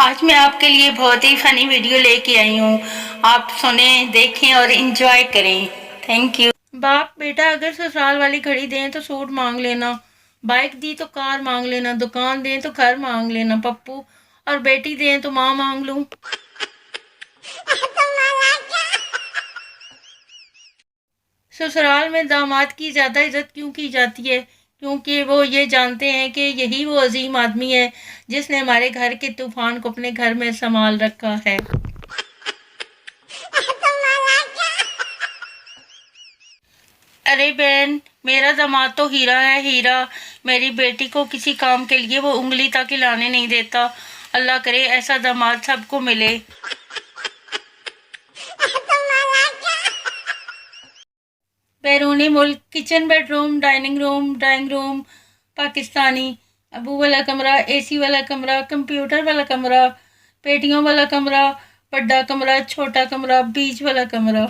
आज मैं आपके लिए बहुत ही फनी वीडियो लेके आई हूँ। आप सुने, देखें और एंजॉय करें। Thank you. बाप बेटा अगर ससुराल वाली घड़ी दें तो सूट मांग लेना, बाइक दी तो कार मांग लेना, दुकान दें तो घर मांग लेना पप्पू, और बेटी दें तो माँ मांग लूं। ससुराल में दामाद की ज़्यादा इज्जत क्यों की जाती है? क्योंकि वो ये जानते हैं कि यही वो अजीम आदमी है जिसने हमारे घर के तूफान को अपने घर में संभाल रखा है। अरे बहन, मेरा दामाद तो हीरा है, हीरा। मेरी बेटी को किसी काम के लिए वो उंगली तक हिलाने नहीं देता। अल्लाह करे ऐसा दामाद सबको मिले। बैरूनी मुल्क kitchen, bedroom, dining room, drawing room Pakistani, Abu वाला कमरा, एसी वाला कमरा, कंप्यूटर वाला कमरा, पेटियों वाला कमरा, बड़ा कमरा, छोटा कमरा, बीच वाला कमरा।